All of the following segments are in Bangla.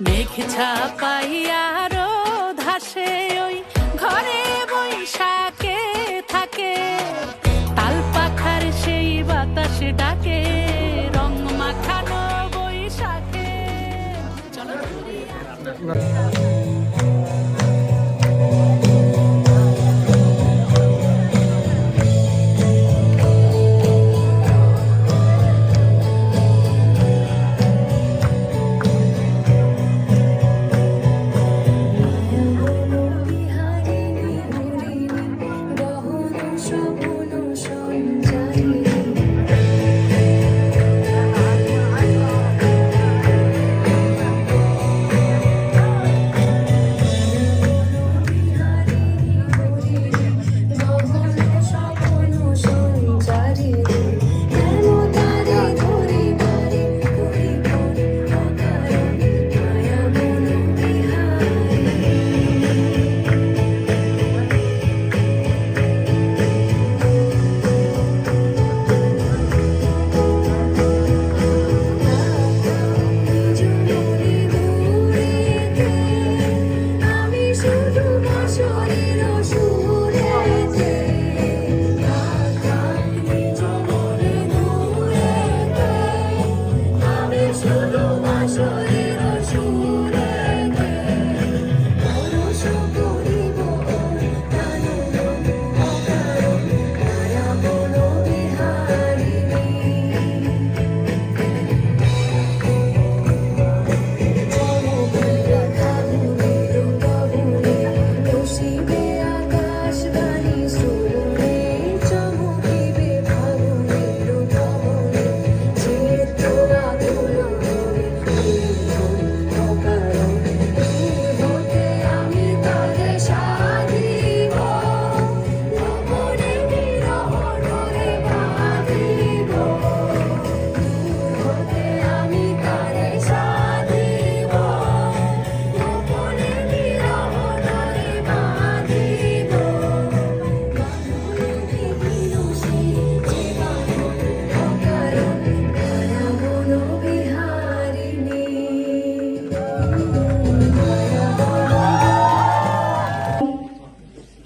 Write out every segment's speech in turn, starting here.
মেঘ ছাপাইয়া ধাসে ওই ঘরে বৈশাখে থাকে, তাল পাখার সেই বাতাস ডাকে রং মাখানো বৈশাখে। চলো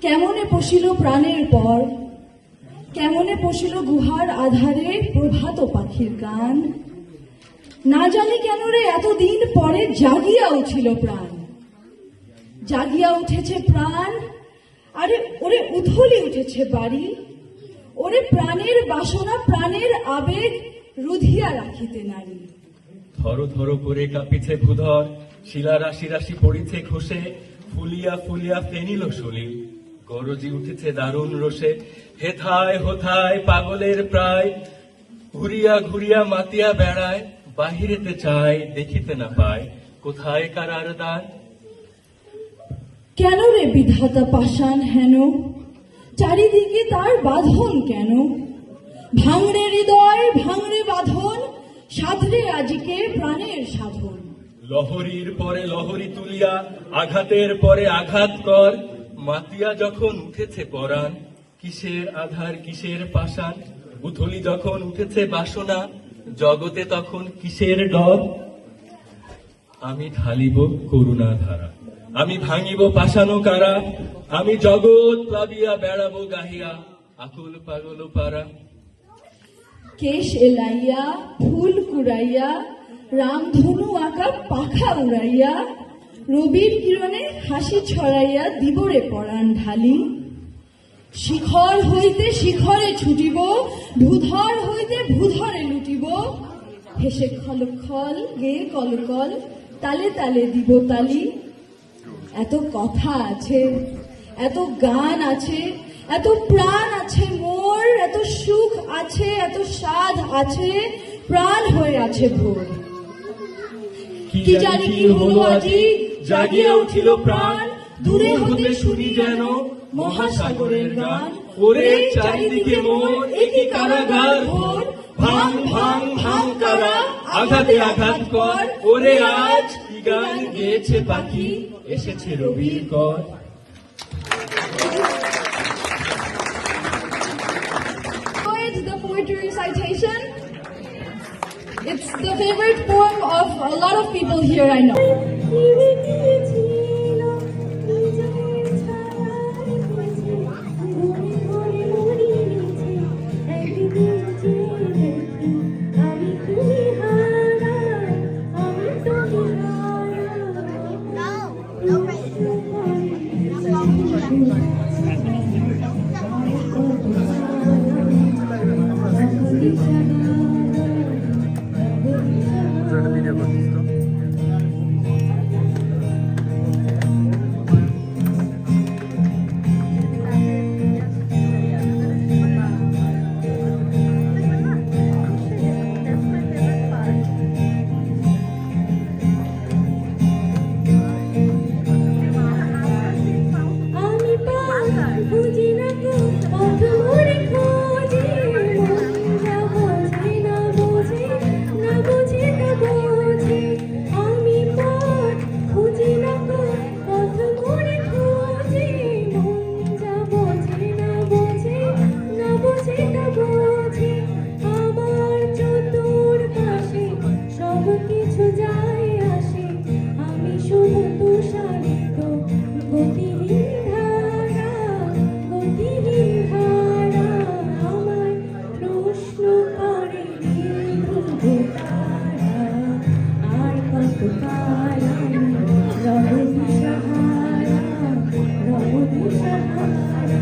কেমনে পশিল প্রাণের পর, কেমনে পশিল গুহার আধারে প্রভাত পাখির গান। না জানি কেন রে এতদিন পরে জাগিয়া উঠিল প্রাণ, জাগিয়া উঠেছে প্রাণ। আরে ওরে উথলি উঠেছে বাড়ি, ওরে প্রাণের বাসনা প্রাণের আবেগ রুধিয়া রাখিতে নারী। ধরো ধরো করে কাঁপিছে ভূধর, শিলা রাশি রাশি পড়িছে খসে, ফুলিয়া ফুলিয়া ফেনিল সলিল, গরজি উঠেছে দারুণ রোষে। হেথায় হোথায় পাগলের প্রায়, ঘুরিয়া ঘুরিয়া মাতিয়া বেড়ায়, বাহিরেতে চায় দেখিতে না পায়, কোথায় কারার দ্বার। কেন রে বিধাতা পাষাণ হেন, চারিদিকে তার বাঁধন কেন। ভাঙড়ে হৃদয় ভাঙড়ে বাঁধন, সাধরে আজিকে প্রাণের সাধন। লহরীর পরে লহরী তুলিয়া আঘাতের পরে আঘাত কর, মাতিয়া যখন উঠেছে পরাণ, কিসের আধার কিসের পাষাণ। উথলি যখন উঠেছে বাসনা, জগতে তখন কিসের ডর। আমি ঢালিব করুণা ধারা, আমি ভাঙিব পাষাণ কারা, আমি জগৎ প্লাবিয়া বেড়াবো গাহিয়া আকুল পাগল পারা। কেশ এলাইয়া ফুল কুড়াইয়া, রামধনু আঁকা পাখা উড়াইয়া, রবির কিরণে হাসি ছড়াইয়া দিবরে পরাণ ঢালি। শিখর হইতে শিখরে ছুটিব, ভূধর হইতে ভূধরে লুটিব, হেসে খলখল গেয়ে কলকল, তালে তালে দিব তালি। এত কথা আছে, এত গান আছে, এত প্রাণ আছে মোর, এত সুখ আছে, এত স্বাদ আছে, প্রাণ হয়ে আছে ভোর। কি জানি কি হলো আজি, জাগিয়া উঠিল প্রাণ, দূরে হতে শুনি যেন মহাসাগরের গান। ওরে চারিদিকে মোর একই কারাগার ভোর, ভাঙ ভাঙ ভাঙ কারা আঘাতে আঘাত কর। ওরে আজ কি গান গেয়েছে পাখি, এসেছে রবির কর। The poetry recitation. It's the favorite poem of a lot of people here, I know. নিভে গিয়েছিল নিজের ছায়ায় ভেসে ঘুরে ঘুরে মরিয়েছে একদিন যে দেখি আমি তুমি হারা আমি তুমি ভিডিও করছিস তো আমি বুঝি না তো কত মনে খোঁজে যা বোঝে না বোঝে না বোঝে না বোঝে আমি বুঝি না তো কত মনে খোঁজে যা বোঝে না বোঝে না বোঝে না বোঝে আমার চতুর পাশে সব কিছু যায় আসে আমি শুধু তুষারিত গতিহীন ধারা আমায় প্রশ্ন করে তারা আর কত কাল আমি রব দিশাহারা রব দিশাহারা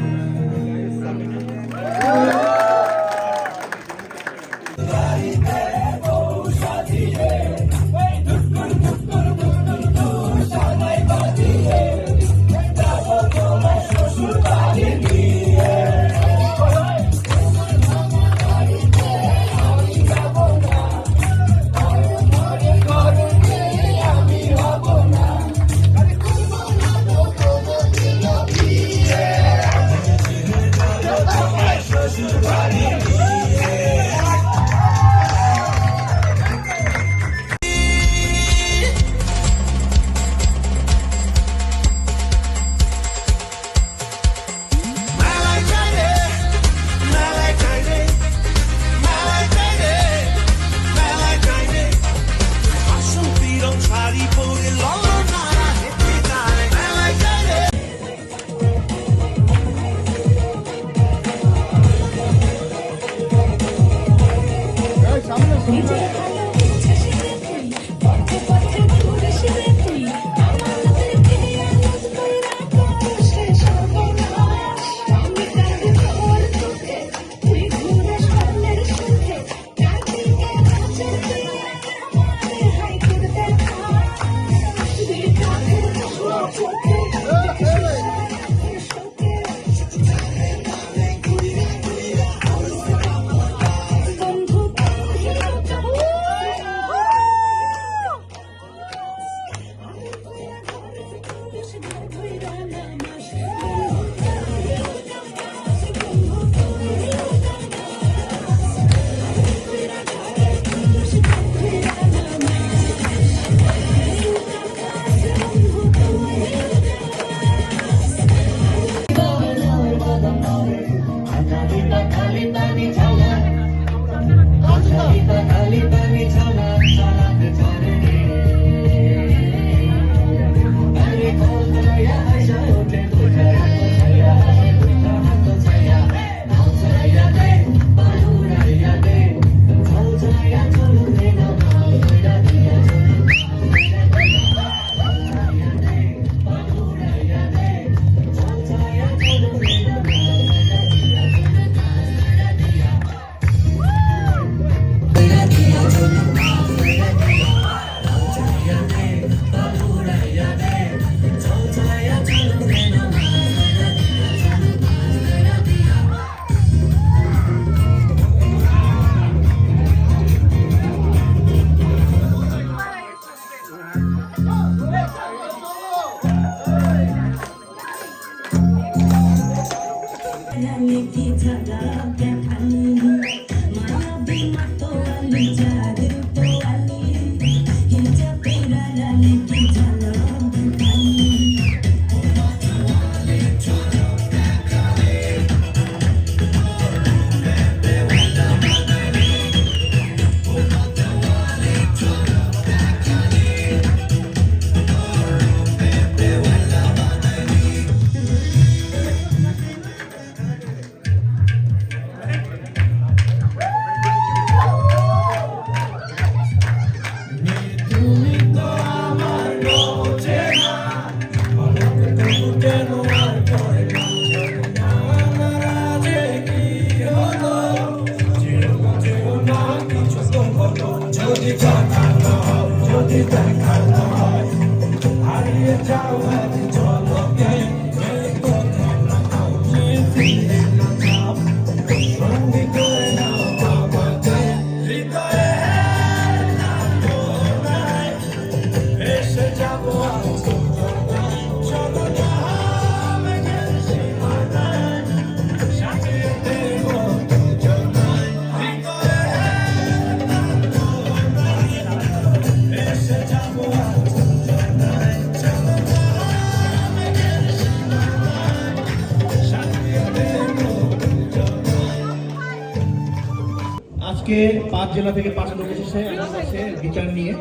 আজকে 5 জেলা থেকে 5 লোক এসেছে আমার কাছে বিচার নিয়ে।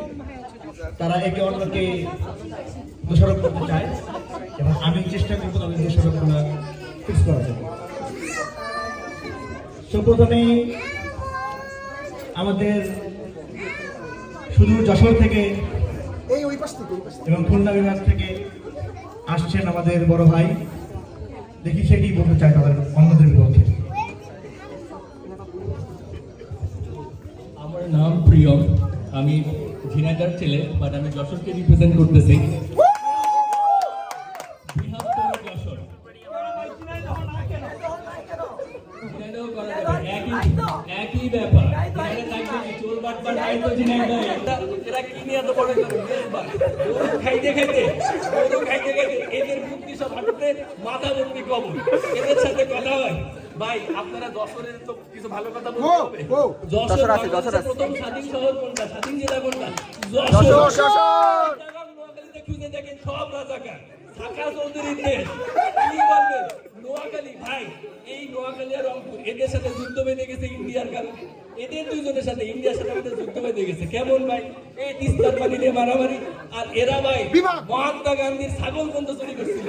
তারা একে অন্যকে দোষারোপ করতে চায় এবং আমি চেষ্টা করবো তাদের দোষারোপগুলো ফিক্স করার জন্য। প্রথমেই আমাদের শুধু যশোর থেকে এবং খুলনা বিভাগ থেকে আসছেন আমাদের বড় ভাই, দেখি সেটি বলতে চায় তাদের অন্যদের বিরুদ্ধে। আমার নাম প্রিয়ম, আমি ঝিনাইদার ছেলে, বাট আমি যশোরকে রিপ্রেজেন্ট করতেছি। বৃহত্তর যশোর। ঝিনাইদাও করা যাবে, একই ব্যাপার। ঝিনাইদা থাকবে কি, চোর বাটপার নাই তো ঝিনাইদায়। এরা কি নিয়ে এত বড় করে? খাইতে এদের বুদ্ধি সব হাঁটুতে মাথা ভর্তি কবর। এদের সাথে কথা হয় ভাই, আপনারা যশোরের তো কিছু ভালো কথা বলতে হবে। যশোর বাংলাদেশের প্রথম স্বাধীন শহর কোনটা? স্বাধীন জেলা কোনটা? যশোর। নোয়াখালীতে খুঁজে দেখেন সব রাজাকার। শাখা চৌধুরীর দেশ। কি বলবেন? নোয়াখালী ভাই, এই নোয়াখালী আর রংপুর এদের সাথে যুদ্ধ বেঁধে গেছে ইন্ডিয়ার কারণে। এদের দুইজনের সাথে ইন্ডিয়ার সাথে আমাদের যুদ্ধ বেঁধে গেছে। কেমন ভাই? এই তিস্তার পানি নিয়ে মারামারি। আর এরা ভাই মহাত্মা গান্ধীর ছাগল পর্যন্ত চুরি করছিল।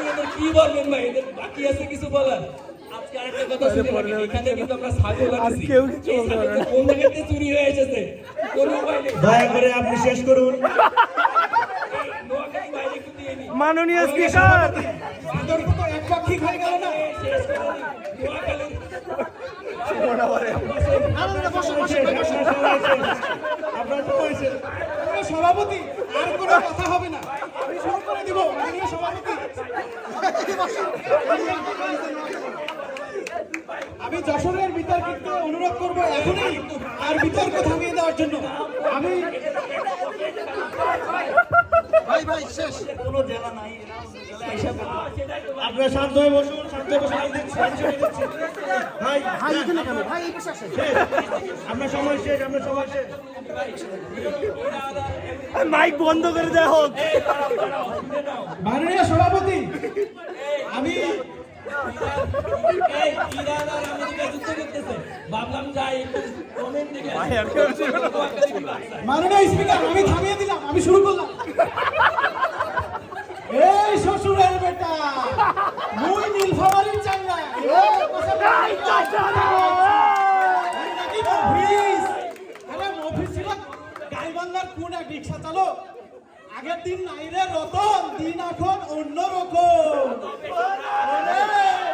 এদের কি বলবেন ভাই? এদের বাকি আছে কিছু বলার? আজকে আরেকটা কথা শুনে রাখেন, এখানে কিন্তু আমরা ছাগল আনছি। এই ছাগল কোন জায়গাতে চুরি হয়ে এসেছে কোনো উপায় নেই। দয়া করে আপনি শেষ করুন। নোয়াখালী বাইরে একটু দিয়ে নিন। মাননীয় স্পিকার, বিতর্ক তো একপাক্ষিক হয়ে গেল না? শেষ করে দিন। নোয়াখালী সভাপতি, আর কোনো কথা হবে না, আমি শুরু করে দিব। মাননীয় সভাপতি, আমি যশোরের বিতর্ককে অনুরোধ করব এখনই আর বিতর্ক থামিয়ে দেওয়ার জন্য। আমি ভাই শেষ, কোনো জেলা নাই, আপনারা শান্ত হয়ে বসুন, শান্ত হয়ে বসুন। ভাই আপনার সময় শেষ, আপনার সময় শেষ। মাইক বন্ধ করে দেওয়া হোক। মাননীয় সভাপতি, আমি মাননীয় স্পিকার, আমি থামিয়ে দিলাম, আমি শুরু করলাম। এই শ্বশুরের বেটা, মুই নীলফামারীর চাঙ্গা। গাইবান্ধার কোন এক রিক্সা চালক আগের দিন নাইরে রতন, দিন এখন অন্যরকম।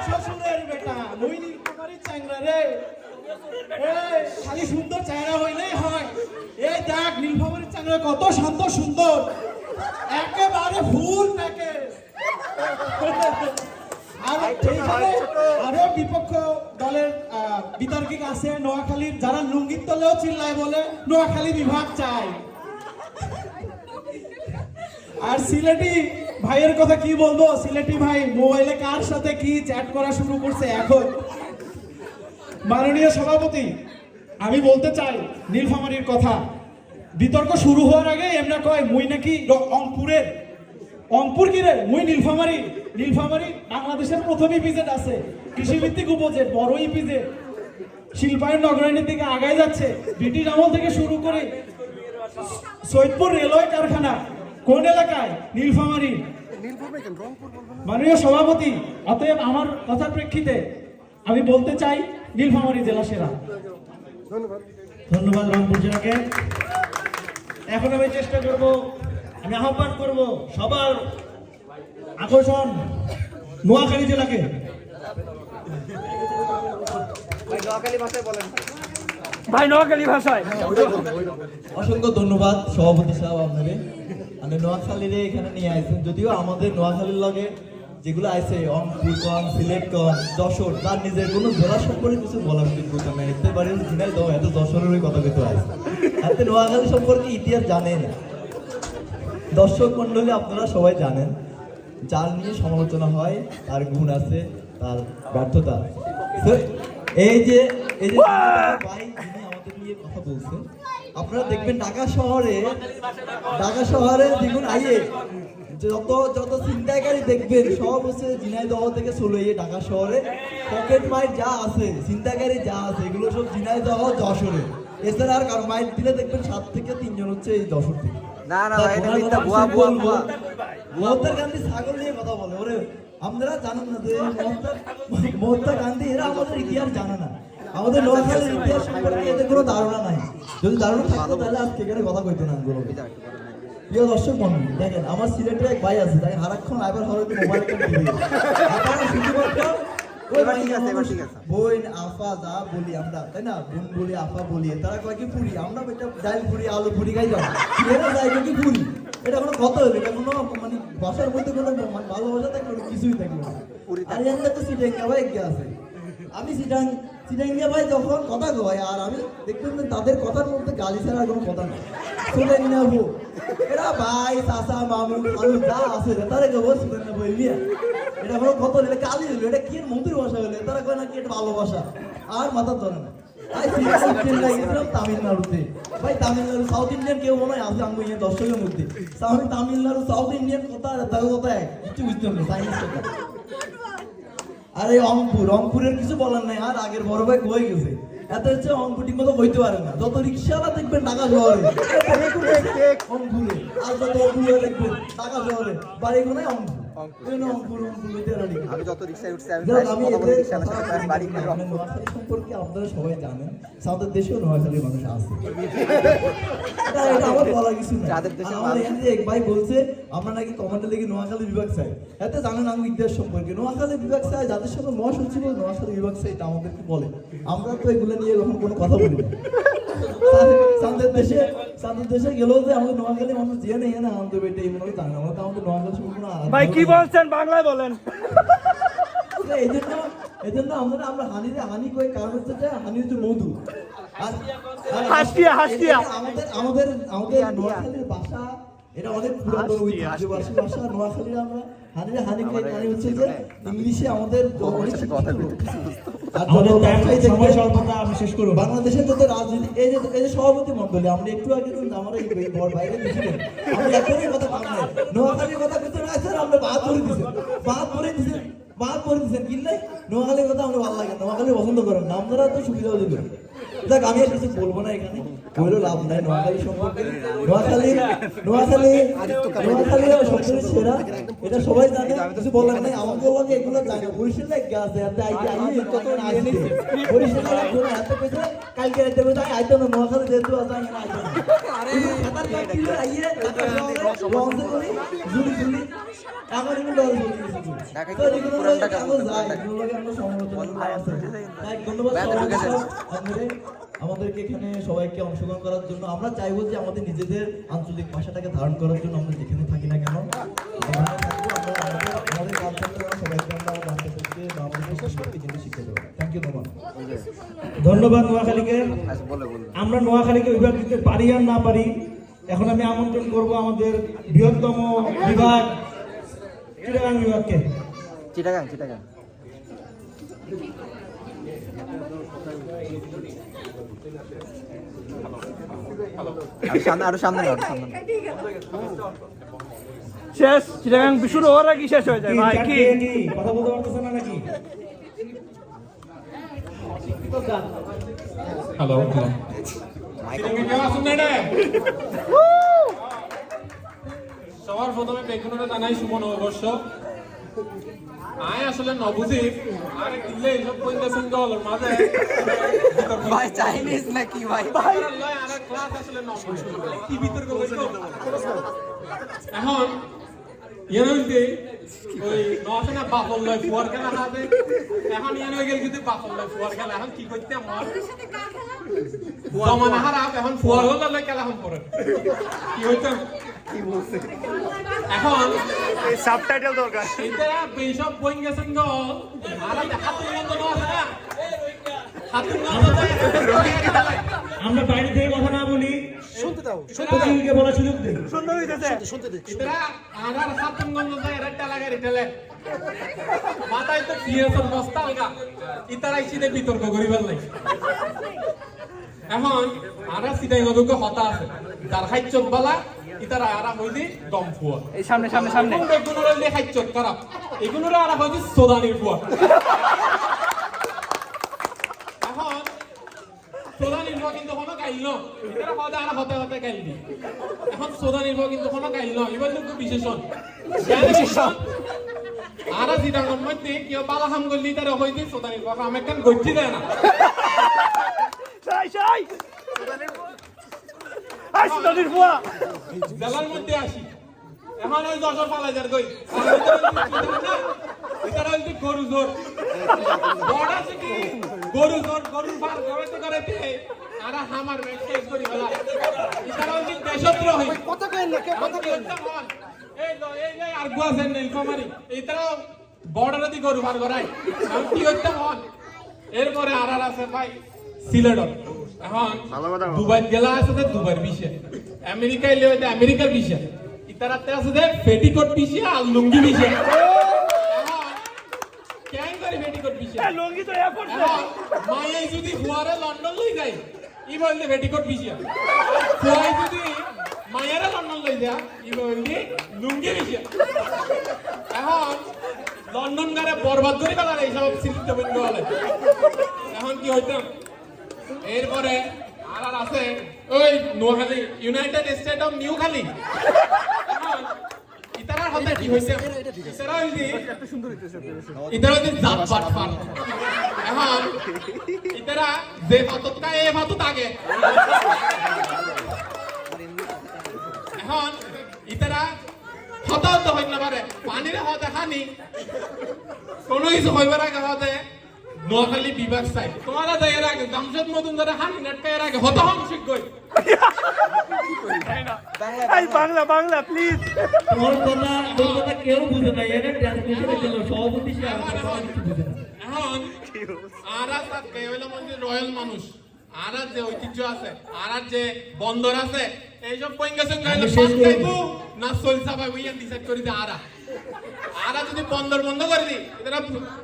শ্বশুরের বেটা, মুই নীলফামারীর চাঙ্গা রে। খালি সুন্দর চেহারা হইলেই হয়? এই দেখ নীলফামারীর চাঙ্গা কত শান্ত সুন্দর, একেবারে ফুল প্যাকেজ। আর এইখানে আরো বিপক্ষ দলের বিতর্কিক আছে নোয়াখালীর, যারা লুঙ্গির তলেও চিল্লায় বলে নোয়াখালী বিভাগ চাই। আর সিলেটি ভাইয়ের কথা কি বলবো? সিলেটি ভাই মোবাইলে কার সাথে কি চ্যাট করা শুরু করছে এখন। মাননীয় সভাপতি, আমি বলতে চাই নীলফামারীর কথা। বিতর্ক শুরু হওয়ার আগে এমনা কয় মুই নাকি রংপুরের। রংপুর কি রে? মুই নীলফামারী। নীলফামারী বাংলাদেশের প্রথম ইপিজেড আছে, কৃষিভিত্তিক উপজেড, বড় ইপিজেড, শিল্পায়ন নগরায়নের দিকে আগায় যাচ্ছে। ব্রিটিশ আমল থেকে শুরু করে সৈয়দপুর রেলওয়ে কারখানা কোন এলাকায়? নীলফামারী। মাননীয় সভাপতি, অতএব আমার কথার প্রেক্ষিতে আমি বলতে চাই নীলফামারী জেলা সেরা। ধন্যবাদ রংপুর জেলাকে। এখন আমি চেষ্টা করব, আমি আহ্বান করব সবার আকর্ষণ নোয়াখালী জেলাকে। নোয়াখালী ভাষায় বলেন। ভাই নোয়াখালী ভাষায় অসংখ্য ধন্যবাদ সভাপতি সাহেব আপনাকে মানে নোয়াখালীরে এখানে নিয়ে আসছেন। যদিও আমাদের নোয়াখালীর লগে যেগুলো আছে রংপুর কন, সিলেট কন, যশোর, তার নিজের কোনো জেলা সম্পর্কে কিছু বলার যোগ্যতা নেই। এতে বাড়ি ঝিনাইদহ, এত যশোরের ওই কথা কিন্তু আছে। এতে নোয়াখালী সম্পর্কে ইতিহাস জানেন দর্শক মন্ডলী, আপনারা সবাই জানেন যার নিয়ে সমালোচনা হয় তার গুণ আছে, তার ব্যর্থতা আছে। তো এই যে ভাই যিনি আমাদের নিয়ে কথা বলছেন, আপনারা দেখবেন ঢাকা শহরে দেখুন আইয়ে যত চিন্তাকারী দেখবেন সব হচ্ছে ঝিনাইদহ থেকে চলে গিয়ে ঢাকা শহরে। পকেট মাইট যা আছে, চিন্তাকারী যা আছে, এগুলো সব ঝিনাইদহ, যশোরে। এছাড়া আর কারো মাইট দিলে দেখবেন 7 থেকে 3 জন হচ্ছে এই যশোর থেকে। না না ভাই এটা মিথ্যা, ভুয়া ভুয়া ভুয়া। মহাত্মা গান্ধী ছাগল নিয়ে কথা বলে। ওরে আপনারা জানেন না যে মহাত্মা গান্ধী, এরা আমাদের ইতিহাস জানে না, আমাদের নোয়াখালীর ইতিহাস সম্পর্কে এদের কোনো ধারণা নাই। যদি ধারণা থাকতো তাহলে আজকে এখানে কথা কইতো না। প্রিয় দর্শক মন্ডলী, দেখেন আমার সিলেটের এক ভাই আছে, তাকে সারাক্ষণ আইবার হয়তো মোবাইল শুধুমাত্র বোন আফা যা বলি আমরা, তাই না, বোন বলি আফা বলি, তারা কয় কি পুরি, আমরা ডাল পুরি আলু পুরি খাই যাও, এরা যাই কি পুরি। এটা কোনো কথা হলো, এটা কোনো মানে ভাষার মধ্যে কোনো ভালোবাসা থাকবে না, কিছুই থাকবে না। আর এখানে তো সিটেঙ্গা ভাই আছে, আমি সিটেঙ্গা ভাই যখন কথা কয় আর আমি দেখবেন তাদের কথার মধ্যে গালি ছাড়া কোনো কথা নেই। সিটেঙ্গা বউ এরা ভাই চাচা মামু আলু যা আছে তারা কেবল সিটেঙ্গা বই নিয়ে, এটা কোনো কথা হলো, এটা কালি হলো, এটা কি মধুর ভাষা হলো, তারা কয় না কি এটা ভালোবাসা, আর মাথা ধরে না। তামিলনাড়ুতে ভাই, তামিলনাড়ু সাউথ ইন্ডিয়ান কেউ মনে হয় আছে আমি দর্শকের মধ্যে, তামিলনাড়ু সাউথ ইন্ডিয়ান কথা তাদের কথা এক কিছু বুঝতে হবে চাইনিজ কথা। আর এই রংপুরের কিছু বলার নাই, আর আগের বড় ভাই কয়ে গেছে, এত হচ্ছে রংপুর ঠিক মতো হইতে পারে না। যত রিক্সাওয়ালা দেখবেন ঢাকা শহরে রংপুরে, আর যত অপুরে দেখবেন ঢাকা শহরে, বাড়ি কোনায় রংপুর। আমি যত রিক্সায় উঠছি আমি কথা বলে রিক্সাওয়ালার সাথে আমি বাড়ি করে নোয়াখালী সম্পর্কে আপনারা সবাই জানেন, সাউথের দেশেও নোয়াখালীর মানুষ আছে, এটা আমার বলা কিছু না। আমার এখানে এক ভাই বলছে আমরা নাকি কমান্ডার লেগে নোয়াখালী বিভাগ চাই, এতে জানেন আমি ইতিহাস সম্পর্কে নোয়াখালী বিভাগ চাই, যাদের সঙ্গে মহাসচিব নোয়াখালী বিভাগ চাই এটা আমাদেরকে বলে, আমরা তো এগুলো নিয়ে কখন কোনো কথা বলি না। সাউথের দেশে গেলেও যে আমাদের নোয়াখালী মানুষ যে নেই না আমাদের বেটে এই মনে হয় জানে, আমরা তো আমাদের নোয়াখালী সম্পর্কে ভাই কি বলছেন বাংলায় বলেন। এই জন্য আমরা হানি কই, কারণ হচ্ছে যে হানি হচ্ছে মধু, আর হাসিয়া আমাদের নোয়াখালীর ভাষা এটা অনেক পুরাতন ঐতিহ্যবাহী ভাষা। নোয়াখালীর আমরা হানি কই, হানি হচ্ছে যে ইংলিশে আমাদের বাংলাদেশের যত রাজনীতি, এই যে সভাপতি মন্ডলী, আমরা একটু আগে আমরা এই বাইরে দিচ্ছিলেন, আমরা এখনই কথা পান নাই, নোয়াখালীর কথা কিন্তু রাখছেন, আমরা বাদ করে দিচ্ছেন কিনলে নোয়াখালীর কথা আমরা ভালো লাগে, নোয়াখালী পছন্দ করেন না, আপনারা তো সুবিধা দিবেন। দেখ আমি আর কিছু বলবো না এখানে, বলেও লাভ নাই নোয়াখালী সম্পর্কে। নোয়াখালী সবচেয়ে সেরা, এটা সবাই জানে, কিছু বলার নাই। আমাদের লগে এগুলো জানে, বরিশালে এক গাছ আছে, বরিশালে এত পেয়েছে কালকে রাইতে পেয়েছে আইতো না, নোয়াখালী যেহেতু আছে আইতো না, এখন এগুলো ডর চলে গেছে। আমাদেরকে এখানে সবাইকে অংশগ্রহণ করার জন্য, আমরা চাইবো যে আমাদের নিজেদের আঞ্চলিক ভাষাটাকে ধারণ করার জন্য আমরা যেখানে থাকি না কেন আমাদের কালচারটা সবাইকে আমরা জানতে পারছি বা আমাদের সংস্কৃতি কিন্তু শিখতে দেবো। থ্যাংক ইউ ধন্যবাদ নোয়াখালীকে। আমরা নোয়াখালীকে বিভাগ দিতে পারি আর না পারি, এখন আমি আমন্ত্রণ করব আমাদের বৃহত্তম বিভাগ চিটাগাং বিভাগকে। চিটাগাং আরো সামনে শেষ চিটাগাং শুরু হওয়ার আগে শেষ হয়ে যায় ভাই। কি কথা বলতে পারতেছেন না নাকি? হ্যালো সবার প্রথমে বেগুনটা জানাই শুভ নববর্ষ। আয় আসলে নবুঝি আরে দিলে এইসব কইতেছেন গলার মাঝে ভাই চাইনিজ নাকি ভাই আরে ক্লাস আসলে নববর্ষ কি বিতর্ক হইছে। এখন ইয়ানইতে ওই নশনা বাফল লয় ফুয়ার খেলা হবে, এখন ইয়ান হয়ে গেল কিন্তু বাফল লয় ফুয়ার খেলা, এখন কি করতে আমার জমানা খারাপ এখন ফুয়া হলে খেলা হম করে কি হইতাম এখন সাবটাইটেল দরকার এটা বেশব বই গেছেন গো আর হাতুর গন্ধ না আছে না হাতুর গন্ধ আমরা বাইরে থেকে কথা না বলি, শুনতে দাও প্রতিনিধিকে বলার সুযোগ দিন। সুন্দর হইতেছে শুনতে দে এটা আর হাতুর গন্ধ যায় এটা টালাগে রিটেলে মাথায় তো পিএসএর বস্তা আলগা ইতারাই সিধে বিতর্ক করিবার নাই এখন আরা সিধাই গদকে হতা আছে যার খাইচত বালা ইতারা আরা হইলি দম ফুয়া এই সামনে সামনে সামনে বেগুনের লে খাইচত খারাপ এগুলোর আরা হইলি সোদানির ফুয়া এখন সোদানির ফুয়া কিন্তু কোনো গাইল না ইতারা হদা আরা হতে হতে গাইলি এখন সোদানির ফুয়া কিন্তু কোনো গাইল না এবার লোক বিশেষণ আরা জিরাঙ্গন মধ্যে কেউ বালা হাম গল্লি তারা হইলি সোদানির ফুয়া আমি একটা গজ্জি দেয় না সাই সাই আই সুন্দর ফুয়া জেলার মধ্যে আসি এখন ওই 10 পালাজার কই এটার হইতে গরু জোর বড় আছে কি গরু জোর গরু ফার করতে করতে আরা হামার ব্যাগ শেষ করি হলা এটার হইতে দেশদ্রোহী কথা কেন না কে কথা কেন এই আর গুয়াছেন নীলফামারী এটাও বর্ডারে দি গরু ফার করাই আমি কি হইতাম হন এরপরে আর আছে ভাই সিলেটর এখন দুবাই গেলা আছে তো দুবার বিষয় আমেরিকায় লেও এটা আমেরিকার বিষয় ইতারাতে আছে যে পেটিকোট বিষয় আর লুঙ্গি বিষয় কেন করে পেটিকোট বিষয় লঙ্গি তো এয়ারপোর্ট মায়ে যদি হুয়ারে লন্ডন লই যায় ই বললে পেটিকোট বিষয় হুয়াই যদি মায়েরা লন্ডন লই যায় ই বললে লুঙ্গি বিষয় এখন লন্ডন গারে বরবাদ করে ফেলার এইসব সিলিন্ডার বন্ধ হলে এখন কি হইতাম এরপরে আর আছে ওই Noakhali United state of new খালি ইতারার হতে কি হইছে ইতারা হইছে ইতারা হইছে জাতপাত ফান এখন ইতারা যে ফাতত কায় এ ফাতত আগে এখন ইতারা হতা তো হইন না পারে পানিরে হতে খানি কোনো কিছু হইবার আগে হতে নোয়াখালী বিভাগ সাইড তোমারা যাইয়ের আগে জামশেদ মজুমদার হানি নাটকায়ের আগে হত হম শিখগই এই বাংলা বাংলা প্লিজ তোমার কথা কেউ বুঝে না, এটা ট্রান্সলেশনের জন্য সভাপতি এখন আরা সাথে হইলো মধ্যে রয়্যাল মানুষ আরা যে ঐতিহ্য আছে আরা যে বন্দর আছে এইসব পয়েঙ্গা সঙ্গে পাইবো না সলসা পাইবো ইয়ান ডিসাইড করে দে আরা যদি বন্দর বন্ধ করে দি এরা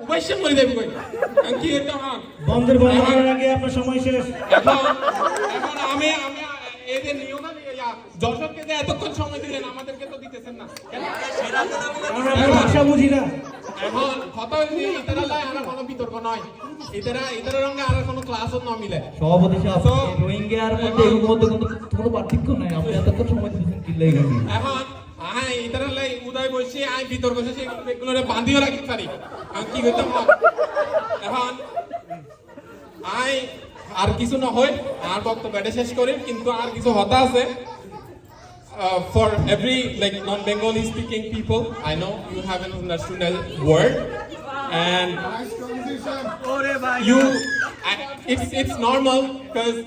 অবশ্য মরে যাবে কই কি হইতো হন বন্ধের বন্ধ করার আগে আপনার সময় শেষ। এখন আমি এই যে নিয়ম যশোরকে যে এতক্ষণ সময় দিলেন আমাদেরকে তো দিতেছেন না আমরা ভাষা বুঝি না। এখন কথা হইছে ইতারা লাই আর কোনো বিতর্ক নয় ইতারা রঙে আর কোনো ক্লাসও না মিলে সভাপতি সাহেব রোহিঙ্গা আর মধ্যে এর মধ্যে কোনো পার্থক্য নাই, আপনি এতক্ষণ সময় দিয়েছেন কি লাগে এখন ইতারা লাই উদয় বসে আই বিতর্ক শেষে এগুলোরে বাঁধিও রাখি পারি আমি কি করতাম এখন আর কিছু না হয় আর বক্তব্য এটা শেষ করি কিন্তু আর কিছু হতা আছে for every like non-Bengali speaking people I know you haven't understood a word and it's normal because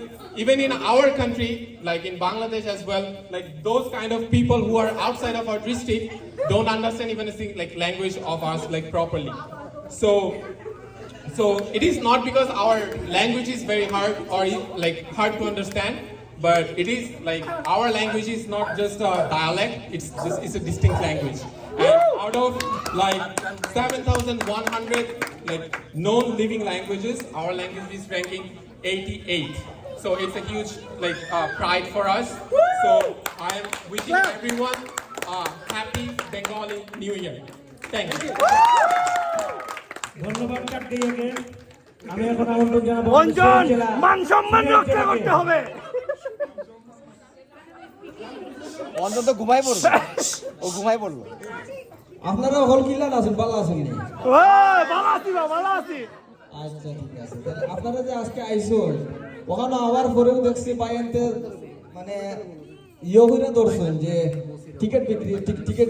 even in our country like in Bangladesh as well like those kind of people who are outside of our district don't understand even a thing like language of us like properly so it is not because our language is very hard or like hard to understand, but it is like our language is not just a dialect; it's a distinct language. And out of like 7,100 like known living languages, our language is ranking 88. So it's a huge like pride for us. So I am wishing everyone a happy Bengali New Year. Thank you. ধন্যবাদ কাকইয়াকে। আমি এখন আমন্ত্রণ জানাবো অঞ্জন মান সম্মান রক্ষা করতে হবে অন্তত ঘুমাই পড়লো ও ঘুমাই পড়লো আপনারা হল কিল্লাত আছেন, ভালো আছেন নি? ওই ভালো আছি ভালো আছি আচ্ছা ঠিক আছে, তাহলে আপনারা যে আজকে আইসোর ওখানে আবার পরেও দেখছি পাইতে মানে করে ধরছেন যে টিকিট বিক্রি টিকিট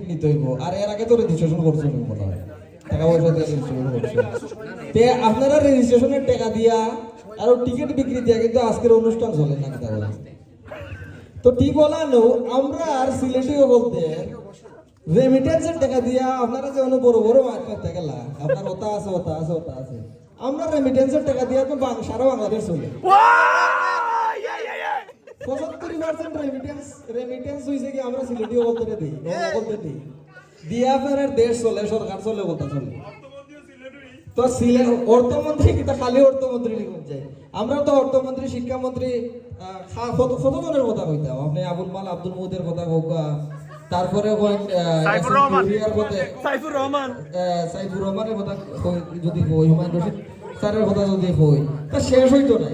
নিতে হইব আর এর আগে তো রেজিস্ট্রেশন করছেন মনে হয় টাকা পয়সা দিয়ে রেজিস্ট্রেশন করছেন তে আপনারা রেজিস্ট্রেশনের টাকা দিয়া আর টিকিট বিক্রি দিয়া কিন্তু আজকের অনুষ্ঠান চলে না কথা বলা তো ঠিক বলানো আমরা আর সিলেটিও বলতে রেমিটেন্সের টাকা দিয়া আপনারা যে অনেক বড় বড় মাছ মারতে গেলা আপনার ওটা আছে ওটা আছে ওটা আছে আমরা রেমিটেন্সের টাকা দিয়া তো সারা বাংলাদেশ চলে 75% রেমিটেন্স হইছে কি আমরা সিলেটিও বলতে দিই বলতে দিই দিয়া ফেরার দেশ চলে সরকার চলে বলতে চলে তো সিলেট অর্থমন্ত্রী কিন্তু খালি অর্থমন্ত্রী লিখুন যায় আমরা তো অর্থমন্ত্রী শিক্ষামন্ত্রী কতজনের কথা কইতাম আপনি আবুল মাল আব্দুল মুদের কথা কৌকা তারপরে সাইফুর রহমানের কথা যদি কই হুমায়ুন রশিদ স্যারের কথা যদি কই তা শেষ হইতো না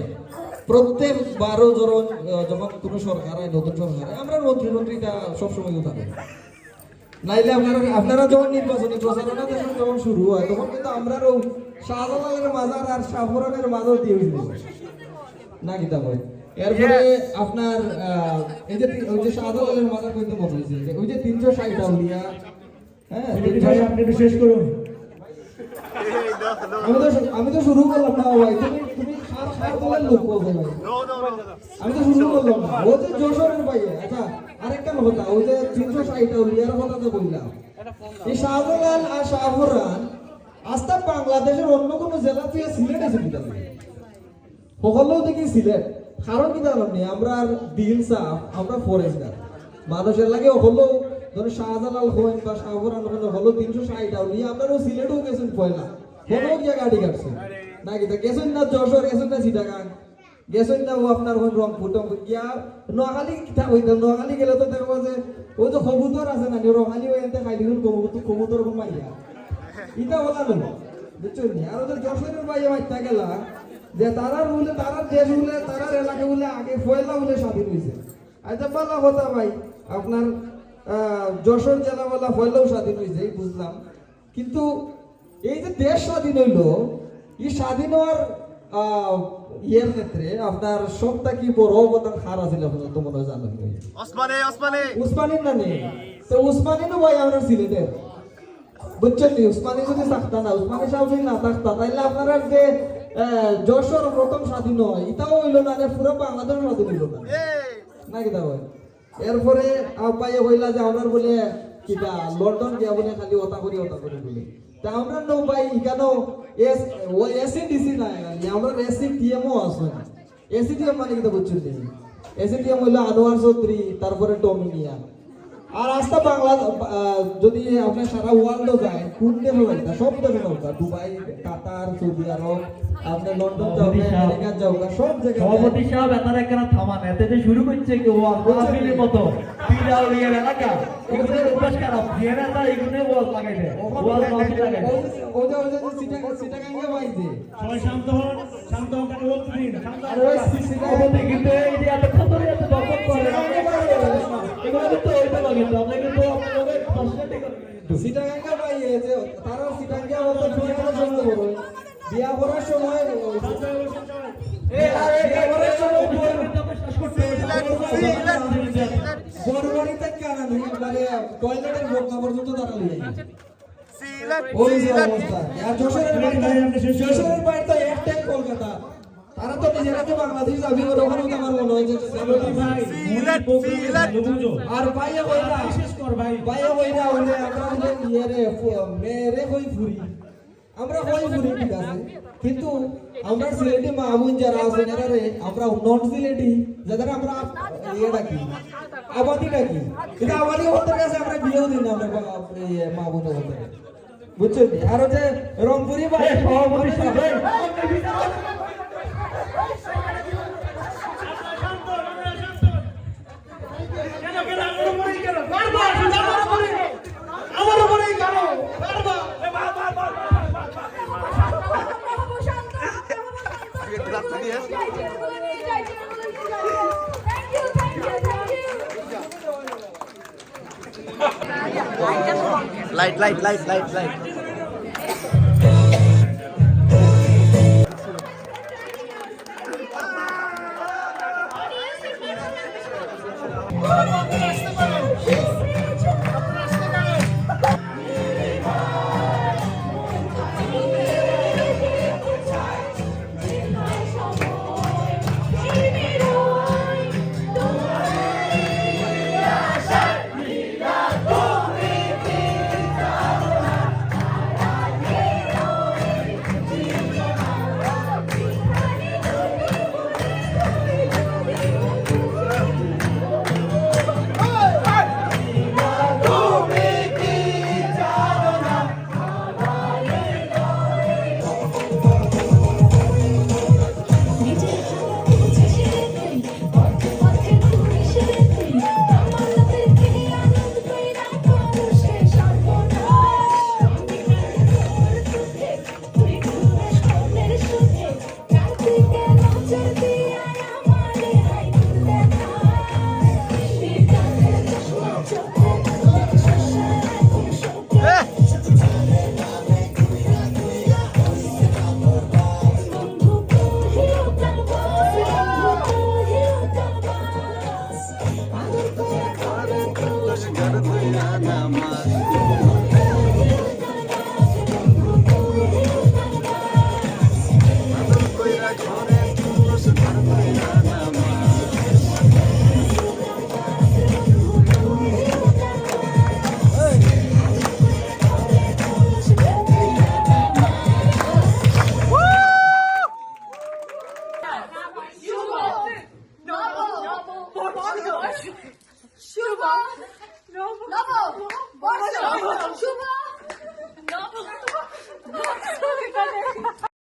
প্রত্যেক 12 যখন কোনো সরকার হয় নতুন সরকার আমরা মন্ত্রীটা সবসময় থাকে নাইলে আপনারা যখন নির্বাচনী প্রচারণা যখন শুরু হয় তখন কিন্তু আমরাও শাহজালালের মাজার আর শাহপুরানের মাজার দিয়ে না কিতা হয় এরপরে আপনার এই যে ওই যে শাহজালালের মাজার কইতে মনে হয়েছে ওই যে 360 আউলিয়া হ্যাঁ আপনি শেষ করুন আমি তো শুরু করলাম না ভাই তুমি শাহজালালের লোক বলছো ভাই আমি তো শুরু করলাম না ও যে যশোরের ভাই আচ্ছা আরেকটা কথা ওই যে 360 আউলিয়ার কথা তো বললাম এই শাহজালাল আর শাহপুরান আস্তা বাংলাদেশের অন্য কোনো জেলা থেকে সিলেট এসে দিতে সকলেও দেখি সিলেট কারণ কি জানো নি আমরা দিল সাফ আমরা ফরেস্টার মানুষের লাগে হলো ধরো শাহজালাল হইন বা শাহপুরান হলো 360 আউলিয়া আপনারও সিলেটও গেছেন পয়লা কোনো গিয়া গাড়ি কাটছে না কি তা গেছেন না যশোর গেছেন না চিটাগাং গেছেন না ও আপনার হইন রংপুর টংপুর গিয়া নোয়াখালী কিতা হইতাম নোয়াখালী গেলে তো দেখবো যে ওই তো কবুতর আছে না রোহানি ওই এনতে খাই দিন কবুতর কোন মাইয়া ইটা বলা না বুঝছেন নি আর ওদের যশোরের বাইরে মাইতা গেলা যে তারার বলে তারার দেশ বলে তারার এলাকা বলে আগে ফয়লা বলে স্বাধীন হয়েছে আচ্ছা বলা কথা ভাই আপনার যশোর জেলা বলা ফয়লাও স্বাধীন হয়েছে বুঝলাম কিন্তু এই যে দেশ স্বাধীন হইলো এই স্বাধীন হওয়ার ইয়ের ক্ষেত্রে আপনার সবটা কি বড় অবদান হার আছিল তো মনে হয় জানো উসমানী না নেই তো উসমানীও ভাই আমরা সিলেটের বুঝছেন নি উসমানী যদি থাকতা না উসমানী সাহেব যদি না থাকতা তাহলে আপনারা যে যশোর প্রথম স্বাধীন হয় এটাও হইলো না পুরো বাংলাদেশ স্বাধীন হইলো না কিতা হয় এরপরে পাইয়ে হইলা যে আমরা বলে কিটা লন্ডন গিয়া বলে খালি ওটা করি বলে তা আমরা নো ভাই এখানেও এসিডিসি না আমরা এসিটিএমও আছে এসিটিএম মানে কিতা বুঝছেন এসিটিএম হইলো আনোয়ার চৌধুরী তারপরে টমিনিয়া আর আস্তা বাংলা যদি আপনার সারা ওয়ার্ল্ডও যায় কোন দেশে যাইতা সব দেশে যাওয়া দুবাই কাতার সৌদি আরব আপনি লন্ডন যাও আমেরিকা যাও সব জায়গায় সভাপতি সাহেব আপনারা এখানে থামান এতে যে শুরু করছে কি ওয়াল মাহফিলের মতো পিডাউলিয়ার এলাকা এগুলো উপাস খারাপ ফেরা তার এগুলো ওয়াল লাগাইছে ওয়াল মাহফিল লাগাইছে ওই যে সিটাগাঙ্গে বাইছে সবাই শান্ত হন কেন বলতে দিন আর ওই সভাপতি কিন্তু এই যে এত খতরে এত দখল করে এগুলো কিন্তু ওইটা লাগে আমরা কিন্তু আপনাদের পার্সোনালিটি সিটাগাঙ্গে বাইছে যে তারা সিটাগাঙ্গে হতো বিয়া করার সময় বড়বাড়িতে কেন মানে টয়লেটের বোকা পর্যন্ত দাঁড়ানো যায় ওই যে অবস্থা আর যশোরের বাড়ি তো একটাই কলকাতা তারা তো নিজেরা তো বাংলাদেশ যাবি ওখানে তো আমার মনে হয় যে আর ভাইয়া বইরা বিশেষ কর ভাইয়া বইরা হইলে আমরা হইলে ইয়েরে মেরে হই ফুরি আমরা হই ফুরি ঠিক আছে কিন্তু আমরা সিলেটি মাহবুন যারা আছেন এরা রে আমরা নন সিলেটি যাদের আমরা ইয়ে ডাকি আবাদি ডাকি কিন্তু আবাদি ওদের কাছে আমরা বিয়েও দিই না আমরা মাহবুনের ওদের বুঝছেন আর যে রংপুরি ভাই সভাপতি সাহেব লাইট Stop.